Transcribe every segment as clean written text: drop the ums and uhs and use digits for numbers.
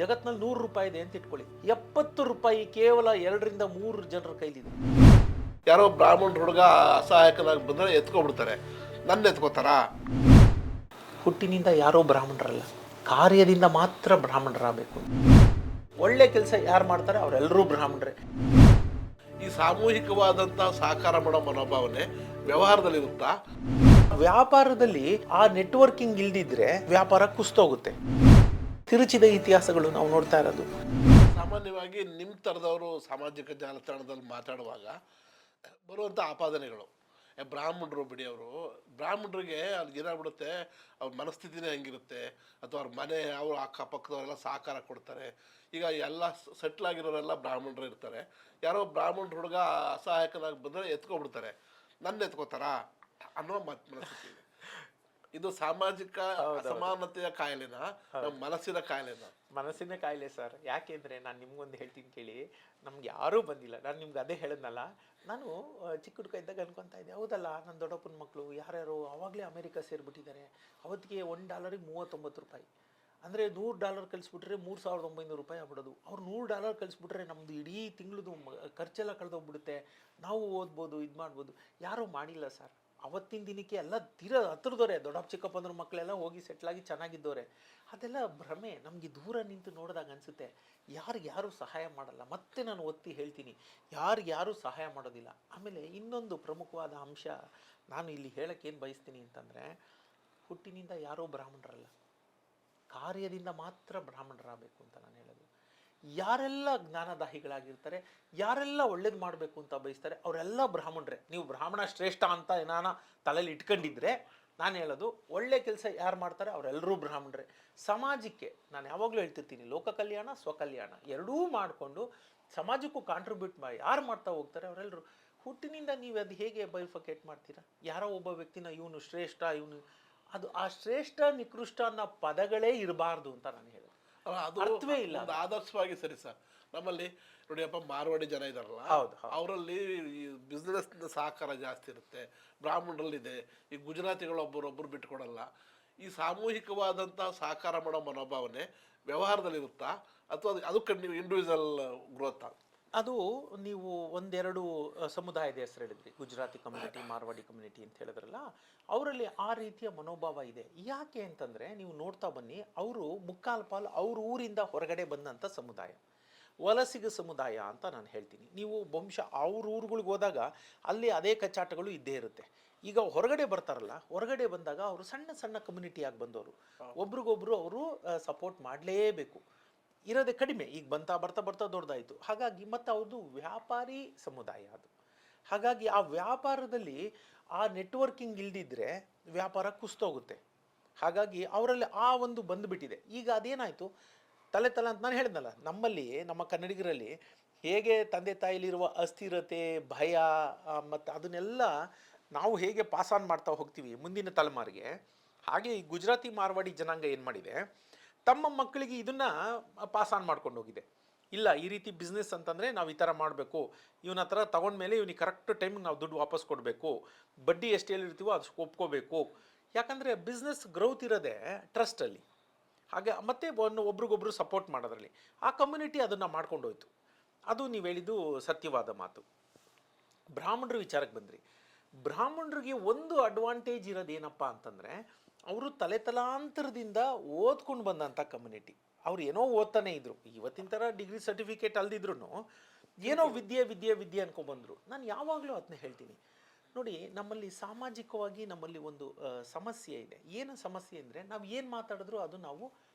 ಜಗತ್ನಲ್ಲಿ 100 ರೂಪಾಯಿ ಇದೆ ಅಂತ ಇಟ್ಕೊಳ್ಳಿ, 70 ರೂಪಾಯಿ ಕೇವಲ 2ರಿಂದ 3 ಜನರ ಕೈಲಿದೆ. ಯಾರೋ ಬ್ರಾಹ್ಮಣ ಹುಡುಗ ಅಸಹಾಯಕನಾಗಿ ಬಂದರೆ ಎತ್ಕೊಬಿಡ್ತಾರೆ, ನನ್ನ ಎತ್ಕೋತಾರ? ಹುಟ್ಟಿನಿಂದ ಯಾರೋ ಬ್ರಾಹ್ಮಣರಲ್ಲ, ಕಾರ್ಯದಿಂದ ಮಾತ್ರ ಬ್ರಾಹ್ಮಣರಾಗಬೇಕು. ಒಳ್ಳೆ ಕೆಲಸ ಯಾರು ಮಾಡ್ತಾರೆ ಅವರೆಲ್ಲರೂ ಬ್ರಾಹ್ಮಣರೇ. ಈ ಸಾಮೂಹಿಕವಾದಂಥ ಸಹಕಾರ ಮಾಡೋ ಮನೋಭಾವನೆ ವ್ಯವಹಾರದಲ್ಲಿರುತ್ತಾ? ವ್ಯಾಪಾರದಲ್ಲಿ ಆ ನೆಟ್ವರ್ಕಿಂಗ್ ಇಲ್ದಿದ್ರೆ ವ್ಯಾಪಾರ ಕುಸ್ತೋಗುತ್ತೆ. ತಿರುಚಿದ ಇತಿಹಾಸಗಳು ನಾವು ನೋಡ್ತಾ ಇರೋದು. ಸಾಮಾನ್ಯವಾಗಿ ನಿಮ್ಮ ಥರದವರು ಸಾಮಾಜಿಕ ಜಾಲತಾಣದಲ್ಲಿ ಮಾತಾಡುವಾಗ ಬರುವಂಥ ಆಪಾದನೆಗಳು, ಬ್ರಾಹ್ಮಣರು ಬಿಡಿ, ಅವರು ಬ್ರಾಹ್ಮಣರಿಗೆ ಅಲ್ಲಿ ಏನಾಗ್ಬಿಡುತ್ತೆ, ಅವ್ರ ಮನಸ್ಥಿತಿನೇ ಹೆಂಗಿರುತ್ತೆ, ಅಥವಾ ಅವ್ರ ಮನೆ ಅವರು ಅಕ್ಕಪಕ್ಕದವರೆಲ್ಲ ಸಹಕಾರ ಕೊಡ್ತಾರೆ. ಈಗ ಎಲ್ಲ ಸೆಟ್ಲ್ ಆಗಿರೋರೆಲ್ಲ ಬ್ರಾಹ್ಮಣರು ಇರ್ತಾರೆ, ಯಾರೋ ಬ್ರಾಹ್ಮಣ ಹುಡುಗ ಅಸಹಾಯಕನಾಗಿ ಬಂದರೆ ಎತ್ಕೊಬಿಡ್ತಾರೆ, ನನ್ನ ಎತ್ಕೋತಾರ ಅನ್ನೋ ಮನಸ್ಥಿತಿ ಇದೆ. ಇದು ಸಾಮಾಜಿಕ ಅಸಮಾನತೆಯ ಕಾಯಿಲೆನ, ನಮ್ಮ ಮನಸ್ಸಿನ ಕಾಯಿಲೆನ? ಮನಸ್ಸಿನ ಕಾಯಿಲೆ ಸರ್. ಯಾಕೆಂದರೆ ನಾನು ನಿಮ್ಗೊಂದು ಹೇಳ್ತೀನಿ ಕೇಳಿ, ನಮ್ಗೆ ಯಾರೂ ಬಂದಿಲ್ಲ. ನಾನು ನಿಮ್ಗೆ ಅದೇ ಹೇಳಿದ್ನಲ್ಲ, ನಾನು ಚಿಕ್ಕ ಹುಡುಗ ಇದ್ದಾಗ ಅನ್ಕೊತಾ ಇದ್ದೆ, ಹೌದಲ್ಲ ನನ್ನ ದೊಡ್ಡಪ್ಪನ ಮಕ್ಕಳು ಯಾರ್ಯಾರು ಆವಾಗಲೇ ಅಮೇರಿಕಾ ಸೇರಿಬಿಟ್ಟಿದ್ದಾರೆ. ಅವತ್ತಿಗೆ $1 39 ರೂಪಾಯಿ, ಅಂದರೆ $100 ಕಳಿಸ್ಬಿಟ್ರೆ 3900 ರೂಪಾಯಿ ಆಗ್ಬಿಡೋದು. ಅವ್ರು $100 ಕಳಿಸ್ಬಿಟ್ರೆ ನಮ್ಮದು ಇಡೀ ತಿಂಗಳದು ಖರ್ಚೆಲ್ಲ ಕಳೆದೋಗ್ಬಿಡುತ್ತೆ, ನಾವು ಓದ್ಬೋದು, ಇದು ಮಾಡ್ಬೋದು. ಯಾರೂ ಮಾಡಿಲ್ಲ ಸರ್. ಅವತ್ತಿನ ದಿನಕ್ಕೆ ಎಲ್ಲ ತೀರಾ ಹತ್ರದವರೆ, ದೊಡ್ಡಪ್ಪ ಚಿಕ್ಕಪ್ಪಂದ್ರ ಮಕ್ಕಳೆಲ್ಲ ಹೋಗಿ ಸೆಟ್ಲಾಗಿ ಚೆನ್ನಾಗಿದ್ದವ್ರೆ. ಅದೆಲ್ಲ ಭ್ರಮೆ. ನಮಗೆ ದೂರ ನಿಂತು ನೋಡಿದಾಗ ಅನಿಸುತ್ತೆ ಯಾರು ಸಹಾಯ ಮಾಡಲ್ಲ. ಮತ್ತೆ ನಾನು ಒತ್ತಿ ಹೇಳ್ತೀನಿ, ಯಾರು ಸಹಾಯ ಮಾಡೋದಿಲ್ಲ. ಆಮೇಲೆ ಇನ್ನೊಂದು ಪ್ರಮುಖವಾದ ಅಂಶ ನಾನು ಇಲ್ಲಿ ಹೇಳೋಕ್ಕೇನು ಬಯಸ್ತೀನಿ ಅಂತಂದರೆ, ಹುಟ್ಟಿನಿಂದ ಯಾರೋ ಬ್ರಾಹ್ಮಣರಲ್ಲ, ಕಾರ್ಯದಿಂದ ಮಾತ್ರ ಬ್ರಾಹ್ಮಣರಾಗಬೇಕು ಅಂತ ನಾನು ಹೇಳೋದು. ಯಾರೆಲ್ಲ ಜ್ಞಾನದಾಹಿಗಳಾಗಿರ್ತಾರೆ, ಯಾರೆಲ್ಲ ಒಳ್ಳೇದು ಮಾಡಬೇಕು ಅಂತ ಬಯಸ್ತಾರೆ, ಅವರೆಲ್ಲ ಬ್ರಾಹ್ಮಣರೇ. ನೀವು ಬ್ರಾಹ್ಮಣ ಶ್ರೇಷ್ಠ ಅಂತ ಏನಾನ ತಲೆಯಲ್ಲಿ ಇಟ್ಕೊಂಡಿದ್ರೆ, ನಾನು ಹೇಳೋದು ಒಳ್ಳೆ ಕೆಲಸ ಯಾರು ಮಾಡ್ತಾರೆ ಅವರೆಲ್ಲರೂ ಬ್ರಾಹ್ಮಣರೇ. ಸಮಾಜಕ್ಕೆ ನಾನು ಯಾವಾಗಲೂ ಹೇಳ್ತಿರ್ತೀನಿ, ಲೋಕ ಕಲ್ಯಾಣ ಸ್ವಕಲ್ಯಾಣ ಎರಡೂ ಮಾಡಿಕೊಂಡು ಸಮಾಜಕ್ಕೂ ಕಾಂಟ್ರಿಬ್ಯೂಟ್ ಮಾಡಿ ಯಾರು ಮಾಡ್ತಾ ಹೋಗ್ತಾರೆ ಅವರೆಲ್ಲರೂ. ಹುಟ್ಟಿನಿಂದ ನೀವು ಅದು ಹೇಗೆ ಬೈಫಕೇಟ್ ಮಾಡ್ತೀರಾ? ಯಾರೋ ಒಬ್ಬ ವ್ಯಕ್ತಿನ ಇವನು ಶ್ರೇಷ್ಠ, ಇವನು ಅದು ಆ ಶ್ರೇಷ್ಠ ನಿಕೃಷ್ಟ ಅನ್ನೋ ಪದಗಳೇ ಇರಬಾರ್ದು ಅಂತ ನಾನು ಹೇಳೋದು. ಅದು ಅರ್ಥವೇ ಇಲ್ಲ. ಒಂದು ಆದರ್ಶವಾಗಿ ಸರಿ ಸರ್. ನಮ್ಮಲ್ಲಿ ನೋಡಿಯಪ್ಪ, ಮಾರ್ವಾಡಿ ಜನ ಇದಾರಲ್ಲ, ಅವರಲ್ಲಿ ಈ ಬಿಸ್ನೆಸ್ ಸಹಕಾರ ಜಾಸ್ತಿ ಇರುತ್ತೆ, ಬ್ರಾಹ್ಮಣರಲ್ಲಿದೆ. ಈ ಗುಜರಾತಿಗಳು ಒಬ್ಬರೊಬ್ಬರು ಬಿಟ್ಕೊಡಲ್ಲ. ಈ ಸಾಮೂಹಿಕವಾದಂಥ ಸಹಕಾರ ಮಾಡೋ ಮನೋಭಾವನೆ ವ್ಯವಹಾರದಲ್ಲಿರುತ್ತಾ, ಅಥವಾ ಅದು ನೀವು ಇಂಡಿವಿಜುವಲ್ ಗ್ರೋತ್? ಅದು ನೀವು ಒಂದೆರಡು ಸಮುದಾಯದ ಹೆಸರು ಹೇಳಿದ್ರಿ, ಗುಜರಾತಿ ಕಮ್ಯುನಿಟಿ, ಮಾರ್ವಾಡಿ ಕಮ್ಯುನಿಟಿ ಅಂತ ಹೇಳಿದ್ರಲ್ಲ, ಅವರಲ್ಲಿ ಆ ರೀತಿಯ ಮನೋಭಾವ ಇದೆ. ಯಾಕೆ ಅಂತಂದರೆ, ನೀವು ನೋಡ್ತಾ ಬನ್ನಿ, ಅವರು ಮುಕ್ಕಾಲು ಪಾಲು ಅವ್ರ ಊರಿಂದ ಹೊರಗಡೆ ಬಂದಂಥ ಸಮುದಾಯ, ವಲಸಿಗ ಸಮುದಾಯ ಅಂತ ನಾನು ಹೇಳ್ತೀನಿ. ನೀವು ಬಹುಶಃ ಅವ್ರ ಊರುಗಳಿಗೆ ಹೋದಾಗ ಅಲ್ಲಿ ಅದೇ ಕಚ್ಚಾಟಗಳು ಇದ್ದೇ ಇರುತ್ತೆ. ಈಗ ಹೊರಗಡೆ ಬರ್ತಾರಲ್ಲ, ಹೊರಗಡೆ ಬಂದಾಗ ಅವರು ಸಣ್ಣ ಸಣ್ಣ ಕಮ್ಯುನಿಟಿಯಾಗಿ ಬಂದವರು, ಒಬ್ರಿಗೊಬ್ರು ಅವರು ಸಪೋರ್ಟ್ ಮಾಡಲೇಬೇಕು. ಇರೋದೇ ಕಡಿಮೆ, ಈಗ ಬರ್ತಾ ದೊಡ್ಡದಾಯಿತು. ಹಾಗಾಗಿ ಮತ್ತು ಅವ್ರದ್ದು ವ್ಯಾಪಾರಿ ಸಮುದಾಯ ಅದು. ಹಾಗಾಗಿ ಆ ವ್ಯಾಪಾರದಲ್ಲಿ ಆ ನೆಟ್ವರ್ಕಿಂಗ್ ಇಲ್ದಿದ್ರೆ ವ್ಯಾಪಾರ ಕುಸ್ತೋಗುತ್ತೆ. ಹಾಗಾಗಿ ಅವರಲ್ಲಿ ಆ ಒಂದು ಬಂದುಬಿಟ್ಟಿದೆ. ಈಗ ಅದೇನಾಯಿತು, ತಲೆ ಅಂತ ನಾನು ಹೇಳಿದ್ನಲ್ಲ, ನಮ್ಮಲ್ಲಿ ನಮ್ಮ ಕನ್ನಡಿಗರಲ್ಲಿ ಹೇಗೆ ತಂದೆ ತಾಯಿಲಿರುವ ಅಸ್ಥಿರತೆ, ಭಯ ಮತ್ತು ಅದನ್ನೆಲ್ಲ ನಾವು ಹೇಗೆ ಪಾಸ್ ಆನ್ ಮಾಡ್ತಾ ಹೋಗ್ತೀವಿ ಮುಂದಿನ ತಲೆಮಾರಿಗೆ, ಹಾಗೆ ಈ ಗುಜರಾತಿ ಮಾರ್ವಾಡಿ ಜನಾಂಗ ಏನು ಮಾಡಿದೆ, ತಮ್ಮ ಮಕ್ಕಳಿಗೆ ಇದನ್ನು ಪಾಸ್ ಆನ್ ಮಾಡ್ಕೊಂಡು ಹೋಗಿದೆ. ಇಲ್ಲ, ಈ ರೀತಿ ಬಿಸ್ನೆಸ್ ಅಂತಂದರೆ ನಾವು ಈ ಥರ ಮಾಡಬೇಕು, ಇವನ ಹತ್ರ ತೊಗೊಂಡ್ಮೇಲೆ ಇವನಿಗೆ ಕರೆಕ್ಟ್ ಟೈಮಿಗೆ ನಾವು ದುಡ್ಡು ವಾಪಸ್ ಕೊಡಬೇಕು, ಬಡ್ಡಿ ಎಷ್ಟು ಹೇಳಿರ್ತೀವೋ ಅದು ಒಪ್ಕೋಬೇಕು. ಯಾಕಂದರೆ ಬಿಸ್ನೆಸ್ ಗ್ರೋತ್ ಇರೋದೇ ಟ್ರಸ್ಟಲ್ಲಿ. ಹಾಗೆ ಮತ್ತೆ ಒಬ್ರಿಗೊಬ್ರು ಸಪೋರ್ಟ್ ಮಾಡೋದ್ರಲ್ಲಿ ಆ ಕಮ್ಯುನಿಟಿ ಅದನ್ನು ಮಾಡ್ಕೊಂಡು ಹೋಯ್ತು. ಅದು ನೀವು ಹೇಳಿದ್ದು ಸತ್ಯವಾದ ಮಾತು. ಬ್ರಾಹ್ಮಣರ ವಿಚಾರಕ್ಕೆ ಬಂದ್ರಿ. ಬ್ರಾಹ್ಮಣರಿಗೆ ಒಂದು ಅಡ್ವಾಂಟೇಜ್ ಇರೋದೇನಪ್ಪ ಅಂತಂದರೆ, ಅವರು ತಲೆತಲಾಂತರದಿಂದ ಓದ್ಕೊಂಡು ಬಂದಂಥ ಕಮ್ಯುನಿಟಿ. ಅವ್ರು ಏನೋ ಓದ್ತಾನೆ ಇದ್ರು, ಇವತ್ತಿನ ಥರ ಡಿಗ್ರಿ ಸರ್ಟಿಫಿಕೇಟ್ ಅಲ್ದಿದ್ರು ಏನೋ ವಿದ್ಯೆ ಅನ್ಕೊಂಡ್ಬಂದರು. ನಾನು ಯಾವಾಗಲೂ ಅದನ್ನ ಹೇಳ್ತೀನಿ ನೋಡಿ, ನಮ್ಮಲ್ಲಿ ಸಾಮಾಜಿಕವಾಗಿ ನಮ್ಮಲ್ಲಿ ಒಂದು ಸಮಸ್ಯೆ ಇದೆ. ಏನು ಸಮಸ್ಯೆ ಅಂದರೆ, ನಾವು ಏನು ಮಾತಾಡಿದ್ರು ಅದು ನಾವು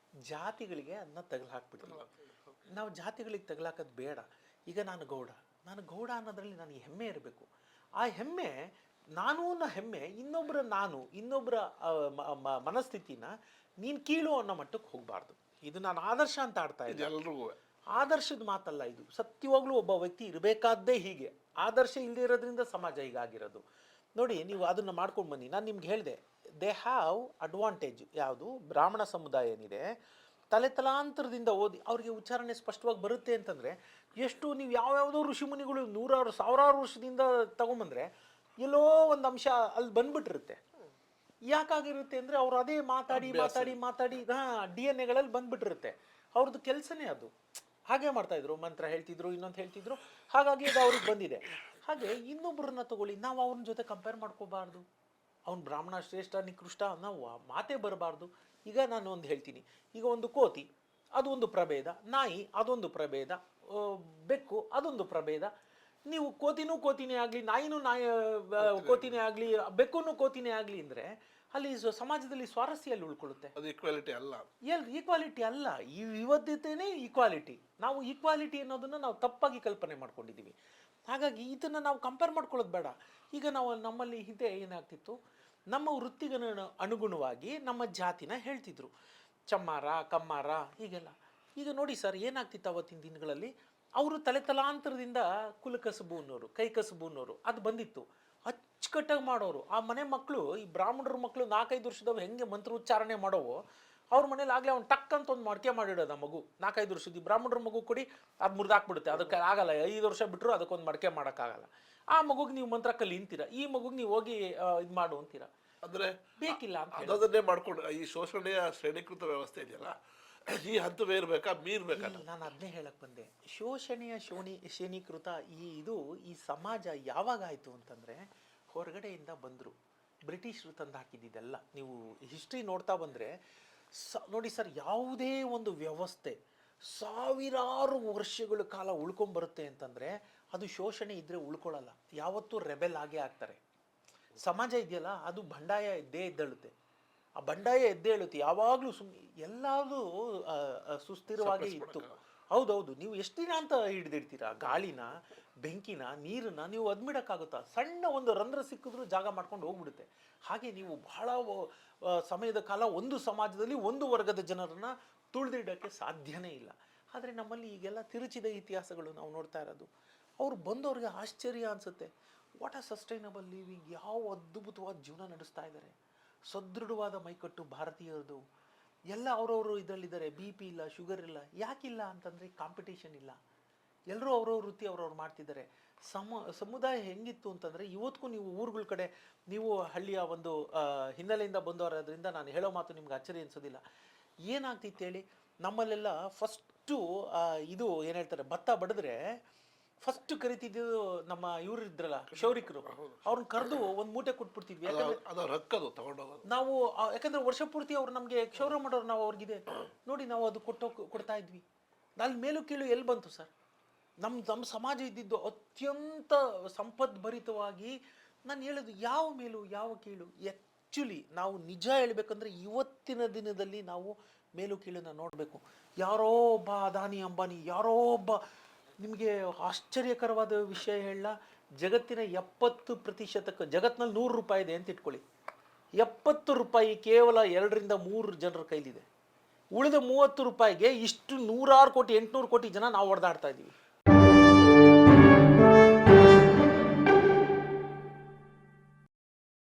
ಜಾತಿಗಳಿಗೆ ಅದನ್ನ ತಗಲು ಹಾಕ್ಬಿಡ್ತೀವಿ. ನಾವು ಜಾತಿಗಳಿಗೆ ತಗಲಾಕೋದು ಬೇಡ. ಈಗ ನಾನು ಗೌಡ ಅನ್ನೋದ್ರಲ್ಲಿ ನನಗೆ ಹೆಮ್ಮೆ ಇರಬೇಕು. ಆ ಹೆಮ್ಮೆ ನಾನೂನ ಹೆಮ್ಮೆ ಇನ್ನೊಬ್ಬರ ಮನಸ್ಥಿತಿನ ನೀನು ಕೀಳು ಅನ್ನೋ ಮಟ್ಟಕ್ಕೆ ಹೋಗಬಾರ್ದು. ಇದು ನಾನು ಆದರ್ಶ ಅಂತ ಆಡ್ತಾ ಇದ್ದೆ. ಎಲ್ರಿಗೂ ಆದರ್ಶದ ಮಾತಲ್ಲ ಇದು. ಸತ್ಯವಾಗ್ಲೂ ಒಬ್ಬ ವ್ಯಕ್ತಿ ಇರಬೇಕಾದ್ದೇ ಹೀಗೆ. ಆದರ್ಶ ಇಲ್ಲದೆ ಇರೋದ್ರಿಂದ ಸಮಾಜ ಹೀಗಾಗಿರೋದು. ನೋಡಿ, ನೀವು ಅದನ್ನು ಮಾಡ್ಕೊಂಡು ಬನ್ನಿ. ನಾನು ನಿಮ್ಗೆ ಹೇಳಿದೆ, ದೇ ಹ್ಯಾವ್ ಅಡ್ವಾಂಟೇಜ್. ಯಾವುದು ಬ್ರಾಹ್ಮಣ ಸಮುದಾಯ ಏನಿದೆ, ತಲೆತಲಾಂತರದಿಂದ ಓದಿ ಅವ್ರಿಗೆ ಉಚ್ಚಾರಣೆ ಸ್ಪಷ್ಟವಾಗಿ ಬರುತ್ತೆ ಅಂತಂದರೆ, ಎಷ್ಟು ನೀವು ಯಾವ್ಯಾವುದೋ ಋಷಿಮುನಿಗಳು 100,000 ವರ್ಷದಿಂದ ತಗೊಂಬಂದರೆ ಎಲ್ಲೋ ಒಂದು ಅಂಶ ಅಲ್ಲಿ ಬಂದ್ಬಿಟ್ಟಿರುತ್ತೆ. ಯಾಕಾಗಿರುತ್ತೆ ಅಂದರೆ, ಅವರು ಅದೇ ಮಾತಾಡಿ DNA ಗಳಲ್ಲಿ ಬಂದ್ಬಿಟ್ಟಿರುತ್ತೆ. ಅವ್ರದ್ದು ಕೆಲಸನೇ ಅದು. ಹಾಗೆ ಮಾಡ್ತಾ ಇದ್ರು, ಮಂತ್ರ ಹೇಳ್ತಿದ್ರು, ಇನ್ನೊಂದು ಹೇಳ್ತಿದ್ರು, ಹಾಗಾಗಿ ಅದು ಅವ್ರಿಗೆ ಬಂದಿದೆ. ಹಾಗೆ ಇನ್ನೊಬ್ಬರನ್ನ ತಗೊಳ್ಳಿ, ನಾವು ಅವ್ರನ್ನ ಜೊತೆ ಕಂಪೇರ್ ಮಾಡ್ಕೋಬಾರ್ದು. ಅವ್ನು ಬ್ರಾಹ್ಮಣ ಶ್ರೇಷ್ಠ ನಿಕೃಷ್ಟ ನಾವು ಮಾತೇ ಬರಬಾರ್ದು. ಈಗ ನಾನು ಒಂದು ಹೇಳ್ತೀನಿ, ಈಗ ಒಂದು ಕೋತಿ ಅದು ಒಂದು ಪ್ರಭೇದ, ನಾಯಿ ಅದೊಂದು ಪ್ರಭೇದ, ಬೆಕ್ಕು ಅದೊಂದು ಪ್ರಭೇದ. ನೀವು ಕೋತಿನೇ ಆಗಲಿ, ನಾಯಿನೂ ಕೋತಿನೇ ಆಗಲಿ, ಬೆಕ್ಕೂ ಕೋತಿನೇ ಆಗಲಿ ಅಂದರೆ ಅಲ್ಲಿ ಸಮಾಜದಲ್ಲಿ ಸ್ವಾರಸ್ಯ ಅಲ್ಲಿ ಉಳ್ಕೊಳ್ಳುತ್ತೆ. ಅದು ಈಕ್ವಾಲಿಟಿ ಅಲ್ಲ. ಈಕ್ವಾಲಿಟಿ ಅಲ್ಲ, ಈ ವಿವಿಧತೆನೇ ಈಕ್ವಾಲಿಟಿ. ನಾವು ಈಕ್ವಾಲಿಟಿ ಅನ್ನೋದನ್ನ ನಾವು ತಪ್ಪಾಗಿ ಕಲ್ಪನೆ ಮಾಡ್ಕೊಂಡಿದ್ದೀವಿ. ಹಾಗಾಗಿ ಇದನ್ನು ನಾವು ಕಂಪೇರ್ ಮಾಡ್ಕೊಳ್ಳೋದು ಬೇಡ. ಈಗ ನಾವು ನಮ್ಮಲ್ಲಿ ಹಿಂದೆ ಏನಾಗ್ತಿತ್ತು, ನಮ್ಮ ವೃತ್ತಿಗೆ ಅನುಗುಣವಾಗಿ ನಮ್ಮ ಜಾತಿನ ಹೇಳ್ತಿದ್ರು, ಚಮ್ಮಾರ ಕಮ್ಮಾರ ಹೀಗೆಲ್ಲ. ಈಗ ನೋಡಿ ಸರ್, ಏನಾಗ್ತಿತ್ತು ಅವತ್ತಿನ ದಿನಗಳಲ್ಲಿ, ಅವರು ತಲೆತಲಾಂತರದಿಂದ ಕುಲಕಸಬು ಅನ್ನೋರು, ಕೈ ಕಸಬು ಅನ್ನೋರು ಅದು ಬಂದಿತ್ತು, ಅಚ್ಚುಕಟ್ಟಾಗಿ ಮಾಡೋರು. ಆ ಮನೆ ಮಕ್ಕಳು, ಈ ಬ್ರಾಹ್ಮಣರ ಮಕ್ಕಳು 4-5 ವರ್ಷದವು ಹೆಂಗೆ ಮಂತ್ರೋಚ್ಚಾರಣೆ ಮಾಡೋವು, ಅವ್ರ ಮನೇಲಿ ಆಗಲೇ ಅವ್ನು ಟಕ್ ಅಂತ ಒಂದು ಮಡಕೆ ಮಾಡಿಡೋದು. ಆ ಮಗು 4-5 ವರ್ಷದ ಬ್ರಾಹ್ಮಣರ ಮಗು ಕೊಡಿ, ಅದು ಮುರಿದಾಕ್ಬಿಡುತ್ತೆ, ಅದಕ್ಕೆ ಆಗಲ್ಲ. 5 ವರ್ಷ ಬಿಟ್ಟರು ಅದಕ್ಕೊಂದು ಮಡಕೆ ಮಾಡೋಕ್ಕಾಗಲ್ಲ. ಆ ಮಗುಗೆ ನೀವು ಮಂತ್ರ ಕಲಿ ಅಂತೀರಾ, ಈ ಮಗುಗೆ ನೀವು ಹೋಗಿ ಇದು ಮಾಡು ಅಂತೀರಾ. ಅಂದ್ರೆ ಬೇಕಿಲ್ಲ ಅಂತ ಅದನ್ನೇ ಮಾಡ್ಕೊಂಡು ಈ ಶೋಷಣೆಯ ಶ್ರೇಣೀಕೃತ ವ್ಯವಸ್ಥೆ ಇದೆಯಲ್ಲ, ಈ ಹಂತವೇ ಇರ್ಬೇಕಾ ಮೀರ್ಬೇಕಾ? ನಾನು ಅದನ್ನೇ ಹೇಳಕ್ ಬಂದೆ. ಶೋಷಣೆಯ ಶ್ರೇಣೀಕೃತ ಈ ಸಮಾಜ ಯಾವಾಗ ಆಯ್ತು ಅಂತಂದ್ರೆ, ಹೊರಗಡೆಯಿಂದ ಬಂದ್ರು, ಬ್ರಿಟಿಷರು ತಂದು ಹಾಕಿದ್ದೆಲ್ಲ. ನೀವು ಹಿಸ್ಟ್ರಿ ನೋಡ್ತಾ ಬಂದ್ರೆ ನೋಡಿ ಸರ್, ಯಾವುದೇ ಒಂದು ವ್ಯವಸ್ಥೆ ಸಾವಿರಾರು ವರ್ಷಗಳ ಕಾಲ ಉಳ್ಕೊಂಬರುತ್ತೆ ಅಂತಂದ್ರೆ ಅದು ಶೋಷಣೆ ಇದ್ರೆ ಉಳ್ಕೊಳ್ಳಲ್ಲ. ಯಾವತ್ತೂ ರೆಬೆಲ್ ಆಗೇ ಆಗ್ತಾರೆ. ಸಮಾಜ ಇದೆಯಲ್ಲ, ಅದು ಬಂಡಾಯ ಎದ್ದೇ ಎದ್ದೇಳುತ್ತೆ. ಆ ಬಂಡಾಯ ಎದ್ದೇ ಹೇಳುತ್ತೆ ಯಾವಾಗಲೂ. ಎಲ್ಲಾದರೂ ಸುಸ್ಥಿರವಾಗಿ ಇತ್ತು. ಹೌದೌದು. ನೀವು ಎಷ್ಟು ದಿನ ಅಂತ ಹಿಡಿದಿಡ್ತೀರಾ ಗಾಳಿನ, ಬೆಂಕಿನ, ನೀರನ್ನ? ನೀವು ಅದ್ಮಿಡಕ್ಕಾಗುತ್ತಾ? ಸಣ್ಣ ಒಂದು ರಂಧ್ರ ಸಿಕ್ಕಿದ್ರೂ ಜಾಗ ಮಾಡ್ಕೊಂಡು ಹೋಗ್ಬಿಡುತ್ತೆ. ಹಾಗೆ ನೀವು ಬಹಳ ಸಮಯದ ಕಾಲ ಒಂದು ಸಮಾಜದಲ್ಲಿ ಒಂದು ವರ್ಗದ ಜನರನ್ನ ತುಳಿದಿಡಕ್ಕೆ ಸಾಧ್ಯನೇ ಇಲ್ಲ. ಆದರೆ ನಮ್ಮಲ್ಲಿ ಈಗೆಲ್ಲ ತಿರುಚಿದ ಇತಿಹಾಸಗಳು ನಾವು ನೋಡ್ತಾ ಇರೋದು. ಅವ್ರು ಬಂದವ್ರಿಗೆ ಆಶ್ಚರ್ಯ ಅನಿಸುತ್ತೆ. ವಾಟ್ ಆರ್ ಸಸ್ಟೈನಬಲ್ ಲಿವಿಂಗ್, ಯಾವ ಅದ್ಭುತವಾದ ಜೀವನ ನಡೆಸ್ತಾ ಇದ್ದಾರೆ. ಸದೃಢವಾದ ಮೈಕಟ್ಟು ಭಾರತೀಯರದು. ಎಲ್ಲ ಅವರವರು ಇದರಲ್ಲಿದ್ದಾರೆ. BP ಇಲ್ಲ, ಶುಗರ್ ಇಲ್ಲ. ಯಾಕಿಲ್ಲ ಅಂತಂದರೆ ಕಾಂಪಿಟೇಷನ್ ಇಲ್ಲ. ಎಲ್ಲರೂ ಅವ್ರವ್ರ ವೃತ್ತಿ ಅವ್ರವ್ರು ಮಾಡ್ತಿದ್ದಾರೆ. ಸಮುದಾಯ ಹೆಂಗಿತ್ತು ಅಂತಂದರೆ, ಇವತ್ತಿಗೂ ನೀವು ಊರುಗಳ ಕಡೆ, ನೀವು ಹಳ್ಳಿಯ ಒಂದು ಹಿನ್ನೆಲೆಯಿಂದ ಬಂದವರಾದ್ರಿಂದ ನಾನು ಹೇಳೋ ಮಾತು ನಿಮ್ಗೆ ಅಚ್ಚರಿ ಅನ್ಸೋದಿಲ್ಲ. ಏನಾಗ್ತಿತ್ತು ಹೇಳಿ, ನಮ್ಮಲ್ಲೆಲ್ಲ ಫಸ್ಟು ಇದು ಏನು ಹೇಳ್ತಾರೆ, ಭತ್ತ ಬಡಿದ್ರೆ ಫಸ್ಟ್ ಕರಿತಿದ್ದು ನಮ್ಮ ಇವ್ರು ಇದ್ರಲ್ಲ ಕ್ಷೌರಿಕರು, ಅವ್ರನ್ನ ಕರೆದು ಒಂದು ಮೂಟೆ ಕೊಟ್ಬಿಡ್ತಿದ್ವಿ. ನಾವು ಯಾಕಂದ್ರೆ ವರ್ಷ ಪೂರ್ತಿ ಅವ್ರು ನಮಗೆ ಕ್ಷೌರ ಮಾಡೋರು, ನಾವು ಅವ್ರಿಗಿದೆ ನೋಡಿ ನಾವು ಅದು ಕೊಡ್ತಾ ಇದ್ವಿ. ಅಲ್ಲಿ ಮೇಲೂ ಕೀಳು ಎಲ್ಲಿ ಬಂತು ಸರ್? ನಮ್ಮ ಸಮಾಜ ಇದ್ದಿದ್ದು ಅತ್ಯಂತ ಸಂಪದ್ಭರಿತವಾಗಿ. ನಾನು ಹೇಳೋದು ಯಾವ ಮೇಲು ಯಾವ ಕೀಳು. ಆ್ಯಕ್ಚುಲಿ ನಾವು ನಿಜ ಹೇಳ್ಬೇಕಂದ್ರೆ ಇವತ್ತಿನ ದಿನದಲ್ಲಿ ನಾವು ಮೇಲು ಕೀಳನ್ನ ನೋಡಬೇಕು. ಯಾರೋ ಒಬ್ಬ ಅದಾನಿ ಅಂಬಾನಿ, ಯಾರೋ ಒಬ್ಬ, ನಿಮಗೆ ಆಶ್ಚರ್ಯಕರವಾದ ವಿಷಯ ಹೇಳ, ಜಗತ್ತಿನ 70%, ಜಗತ್ತಿನಲ್ಲಿ 100 ರೂಪಾಯಿ ಇದೆ ಅಂತ ಇಟ್ಕೊಳ್ಳಿ, 70 ರೂಪಾಯಿ ಕೇವಲ 2-3 ಜನರ ಕೈಲಿದೆ. ಉಳಿದ 30 ರೂಪಾಯಿಗೆ ಇಷ್ಟು 100 ಕೋಟಿ 800 ಕೋಟಿ ಜನ ನಾವು ಹೊಡೆದಾಡ್ತಾ ಇದ್ದೀವಿ.